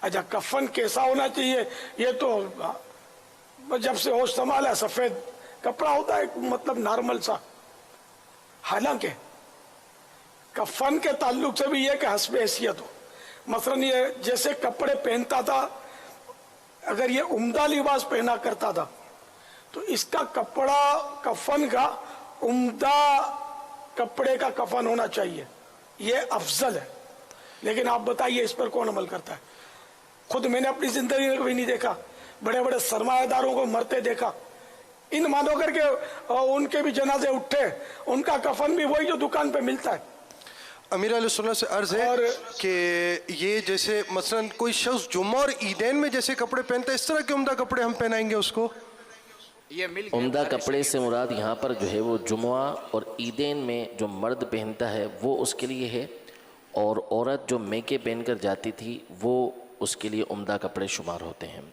अच्छा, कफन कैसा होना चाहिए? ये तो जब से होश संभाला सफेद कपड़ा होता है, मतलब नॉर्मल सा। हालांकि कफन के ताल्लुक से भी यह कि हस्ब हैसियत हो। मसलन ये जैसे कपड़े पहनता था, अगर ये उम्दा लिबास पहना करता था तो इसका कपड़ा कफन का उम्दा कपड़े का कफन होना चाहिए, ये अफजल है। लेकिन आप बताइए इस पर कौन अमल करता है? खुद मैंने अपनी जिंदगी में कभी नहीं देखा, बड़े बड़े सरमायादारों को मरते देखा। इन मानो करके उनके भी जनाजे उठे, उनका कफन भी वही जो दुकान पे मिलता है। अमीर अहले सुन्नत से अर्ज है कि ये जैसे मसलन कोई शख्स जुम्मा और ईदैन में जैसे कपड़े पहनता है, इस तरह के उम्दा कपड़े हम पहनाएंगे उसको? उम्दा कपड़े से मुराद यहाँ पर जो है वो जुम्मा और ईदैन में जो मर्द पहनता है वो उसके लिए है, और औरत जो मेके पहन कर जाती थी वो उसके लिए उम्दा कपड़े शुमार होते हैं।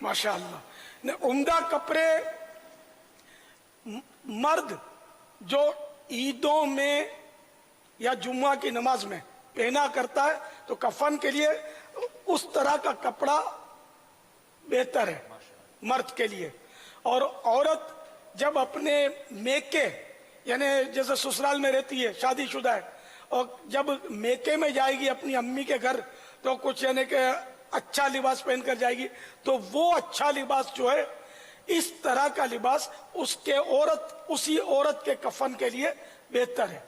माशाअल्लाह। उम्दा कपड़े मर्द जो ईदों में या जुम्मा की नमाज में पहना करता है तो कफन के लिए उस तरह का कपड़ा बेहतर है मर्द के लिए। और औरत जब अपने मेके यानी जैसे ससुराल में रहती है, शादीशुदा है, और जब मेके में जाएगी अपनी अम्मी के घर तो कुछ यानी कि अच्छा लिबास पहन कर जाएगी, तो वो अच्छा लिबास जो है, इस तरह का लिबास उसके उसी औरत के कफन के लिए बेहतर है।